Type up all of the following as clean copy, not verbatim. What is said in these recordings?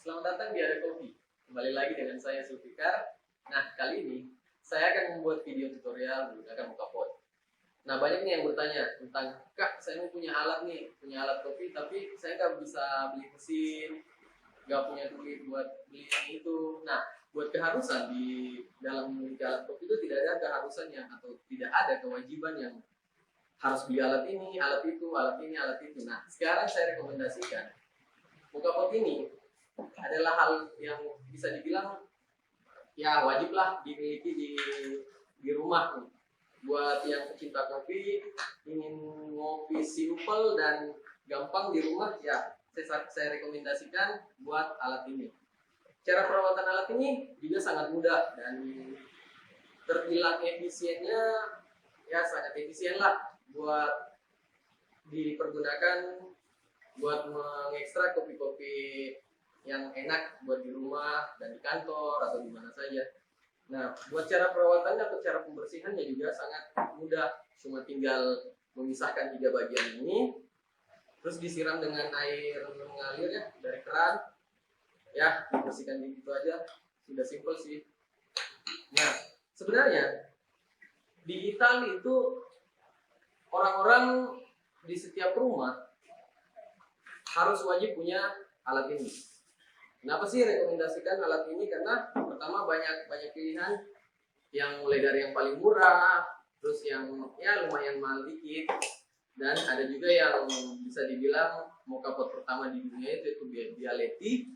Selamat datang di Ada Kopi. Kembali lagi dengan saya Zulfikar. Nah, kali ini saya akan membuat video tutorial menggunakan muka pot. Nah, banyak nih yang bertanya tentang, Kak, saya mau punya alat nih, punya alat kopi, tapi saya nggak bisa beli mesin, nggak punya duit buat beli itu. Nah, buat keharusan di dalam memiliki alat kopi itu tidak ada keharusannya atau tidak ada kewajiban yang harus beli alat ini, alat itu, alat ini, alat itu. Nah, sekarang saya rekomendasikan muka pot ini adalah hal yang bisa dibilang ya wajiblah dimiliki di rumah nih. Buat yang pecinta kopi, ingin ngopi simple dan gampang di rumah, ya saya rekomendasikan buat alat ini. Cara perawatan alat ini juga sangat mudah dan terbilang efisiennya ya sangat efisien lah buat dipergunakan buat mengekstrak kopi-kopi yang enak buat di rumah dan di kantor atau di mana saja. Nah, buat cara perawatannya atau cara pembersihannya juga sangat mudah. Cuma tinggal memisahkan 3 bagian ini, terus disiram dengan air mengalir ya dari keran. Ya, dibersihkan gitu aja. Sudah simple sih. Nah, sebenarnya di Italia itu orang-orang di setiap rumah harus wajib punya alat ini. Kenapa sih rekomendasikan alat ini? Karena pertama banyak pilihan, yang mulai dari yang paling murah, terus yang ya lumayan mahal dikit, dan ada juga yang bisa dibilang moka pot pertama di dunia itu Bialetti.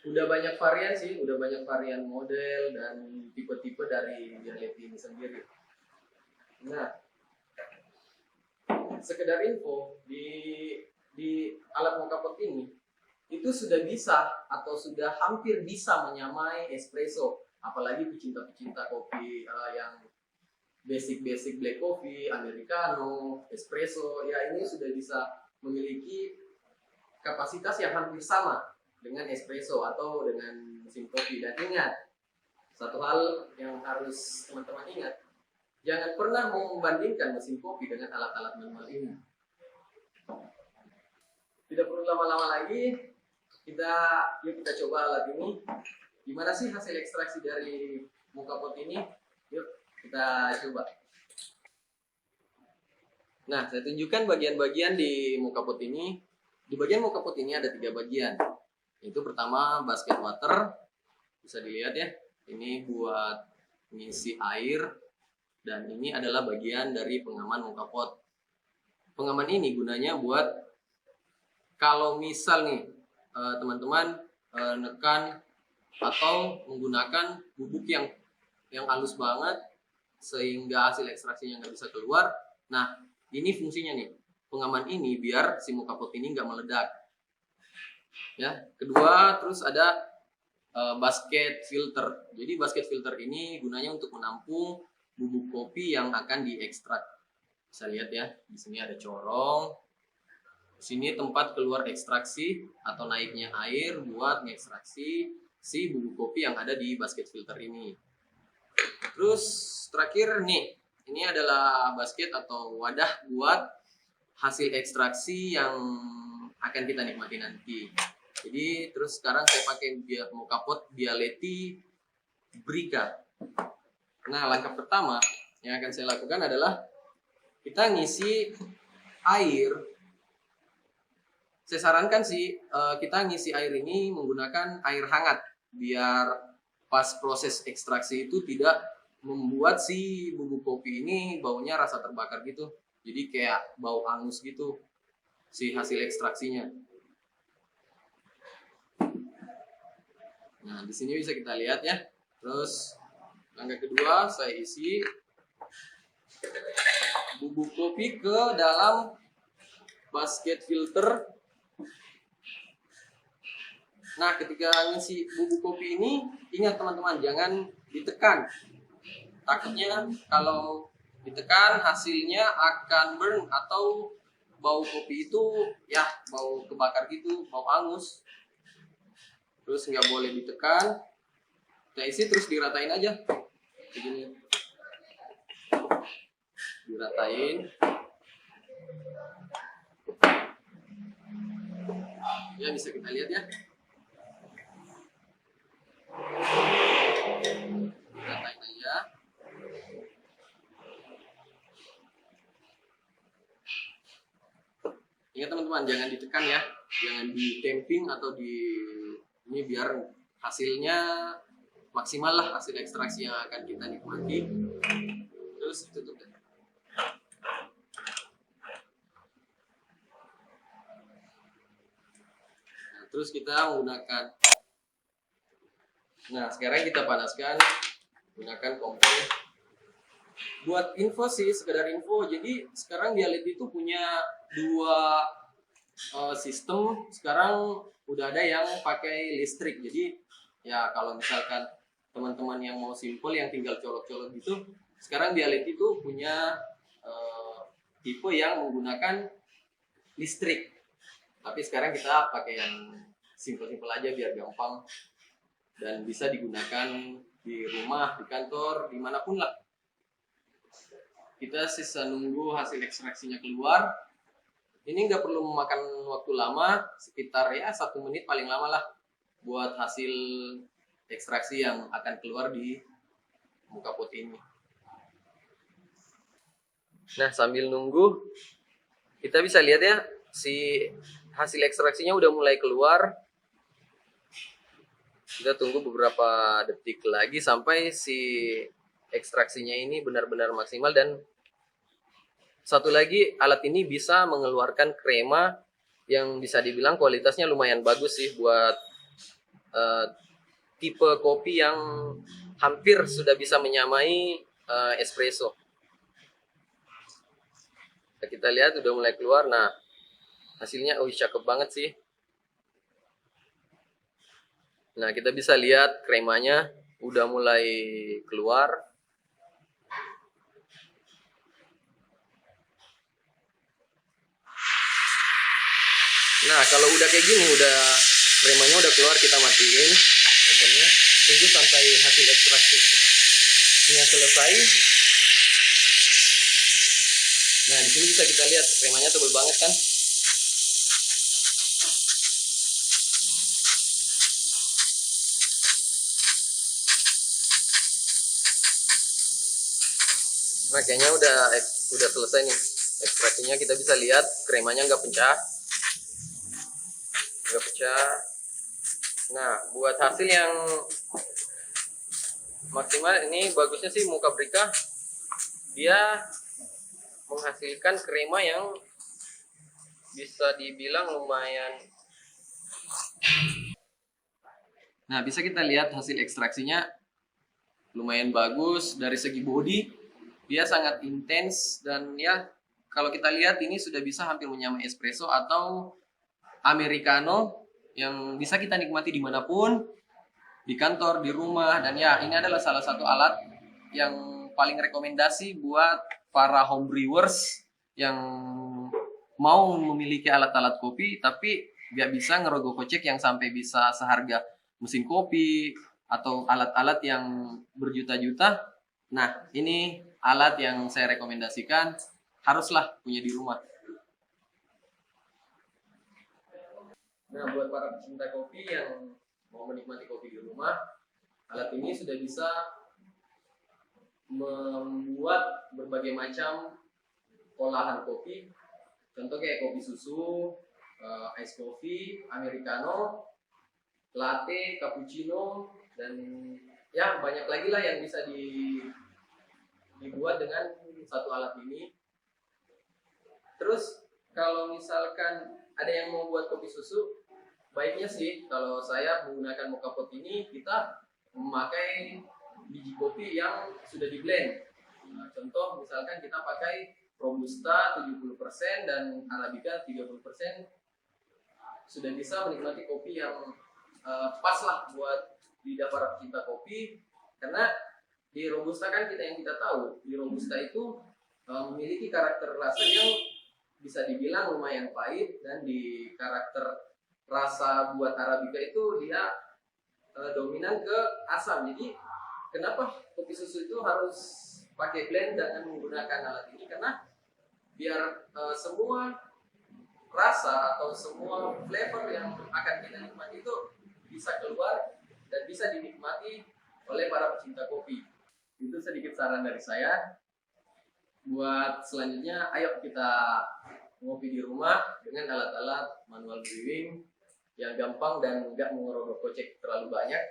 Udah banyak varian sih, udah banyak varian model dan tipe-tipe dari Bialetti ini sendiri. Nah, sekedar info di alat moka pot ini itu sudah bisa atau sudah hampir bisa menyamai espresso, apalagi pecinta-pecinta kopi yang basic black coffee, americano, espresso, ya ini sudah bisa memiliki kapasitas yang hampir sama dengan espresso atau dengan mesin kopi. Dan ingat, satu hal yang harus teman-teman ingat, jangan pernah membandingkan mesin kopi dengan alat-alat manual ini. Tidak perlu lama-lama lagi, yuk kita coba alat ini. Gimana sih hasil ekstraksi dari muka pot ini? Yuk kita coba. Nah, saya tunjukkan bagian-bagian di muka pot ini. Di bagian muka pot ini ada 3 bagian. Itu pertama basket water, bisa dilihat ya. Ini buat ngisi air, dan ini adalah bagian dari pengaman muka pot. Pengaman ini gunanya buat kalau misal nih teman-teman nekan atau menggunakan bubuk yang halus banget sehingga hasil ekstraksinya nggak bisa keluar. Nah, ini fungsinya nih, pengaman ini biar si muka pot ini nggak meledak. Ya, kedua terus ada basket filter. Jadi basket filter ini gunanya untuk menampung bubuk kopi yang akan diekstrak. Bisa lihat ya, di sini ada corong. Sini tempat keluar ekstraksi atau naiknya air buat mengekstraksi si bubuk kopi yang ada di basket filter ini. Terus terakhir nih, ini adalah basket atau wadah buat hasil ekstraksi yang akan kita nikmati nanti. Jadi terus sekarang saya pakai moka pot Bialetti Bricca. Nah, langkah pertama yang akan saya lakukan adalah kita ngisi air. Saya sarankan sih kita ngisi air ini menggunakan air hangat biar pas proses ekstraksi itu tidak membuat si bubuk kopi ini baunya rasa terbakar gitu. Jadi kayak bau angus gitu si hasil ekstraksinya. Nah, di sini bisa kita lihat ya. Terus langkah kedua saya isi bubuk kopi ke dalam basket filter. Nah, ketika ngisi bubuk kopi ini, ingat teman-teman, jangan ditekan. Takutnya kalau ditekan hasilnya akan burn atau bau kopi itu ya bau kebakar gitu, bau angus. Terus nggak boleh ditekan. Kita isi terus diratain aja. Begini. Diratain. Ya, bisa kita lihat ya. Ratain aja. Ingat teman-teman, jangan ditekan ya, jangan ditemping atau ini biar hasilnya maksimal lah, hasil ekstraksi yang akan kita nikmati. Terus tutup deh. Nah, terus kita menggunakan, nah sekarang kita panaskan gunakan kompor. Buat info sih, sekedar info, jadi sekarang Dialit itu punya dua sistem. Sekarang udah ada yang pakai listrik, jadi ya kalau misalkan teman-teman yang mau simple yang tinggal colok-colok gitu, sekarang Dialit itu punya tipe yang menggunakan listrik. Tapi sekarang kita pakai yang simple-simple aja biar gampang dan bisa digunakan di rumah, di kantor, dimanapun lah. Kita sisa nunggu hasil ekstraksinya keluar. Ini nggak perlu memakan waktu lama, sekitar ya 1 menit paling lama lah buat hasil ekstraksi yang akan keluar di muka pot ini. Nah, sambil nunggu kita bisa lihat ya, si hasil ekstraksinya udah mulai keluar. Kita tunggu beberapa detik lagi sampai si ekstraksinya ini benar-benar maksimal. Dan satu lagi, alat ini bisa mengeluarkan krema yang bisa dibilang kualitasnya lumayan bagus sih buat tipe kopi yang hampir sudah bisa menyamai espresso. Nah, kita lihat udah mulai keluar. Nah, hasilnya cakep banget sih. Nah, kita bisa lihat kremanya udah mulai keluar. Nah, kalau udah kayak gini, udah kremanya udah keluar, kita matiin kompornya. Tunggu sampai hasil ekstraksinya selesai. Nah, di sini bisa kita lihat kremanya tebal banget kan? Nah, kayaknya udah selesai nih ekstraksinya. Kita bisa lihat kremanya nggak pecah. Nah, buat hasil yang maksimal ini bagusnya sih Mocha Brica, dia menghasilkan krema yang bisa dibilang lumayan. Nah, bisa kita lihat hasil ekstraksinya lumayan bagus. Dari segi body dia sangat intens, dan ya kalau kita lihat ini sudah bisa hampir menyamai espresso atau americano yang bisa kita nikmati dimanapun, di kantor, di rumah. Dan ya, ini adalah salah satu alat yang paling rekomendasi buat para home brewers yang mau memiliki alat-alat kopi tapi nggak bisa ngerogoh kocek yang sampai bisa seharga mesin kopi atau alat-alat yang berjuta-juta. Nah, ini alat yang saya rekomendasikan, haruslah punya di rumah. Nah, buat para pecinta kopi yang mau menikmati kopi di rumah, alat ini sudah bisa membuat berbagai macam olahan kopi. Contoh kayak kopi susu, ice coffee, americano, latte, cappuccino, dan ya banyak lagi lah yang bisa dibuat dengan satu alat ini. Terus kalau misalkan ada yang mau buat kopi susu, baiknya sih kalau saya menggunakan mocha pot ini, kita memakai biji kopi yang sudah di blend. Nah, contoh misalkan kita pakai Robusta 70% dan Arabica 30%, sudah bisa menikmati kopi yang pas lah buat lidah para pecinta kopi. Karena di Robusta kan yang kita tahu, di Robusta itu memiliki karakter rasa yang bisa dibilang lumayan pahit, dan di karakter rasa buat Arabica itu dia dominan ke asam. Jadi kenapa kopi susu itu harus pakai blend dan menggunakan alat ini? Karena biar semua rasa atau semua flavor yang akan kita nikmati itu bisa keluar dan bisa dinikmati oleh para pecinta kopi. Itu sedikit saran dari saya. Buat selanjutnya, ayo kita ngopi di rumah dengan alat-alat manual brewing yang gampang dan nggak mengerogoh kocek terlalu banyak.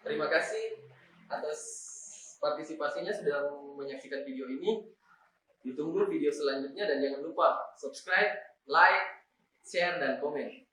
Terima kasih atas partisipasinya sudah menyaksikan video ini. Ditunggu video selanjutnya dan jangan lupa subscribe, like, share, dan komen.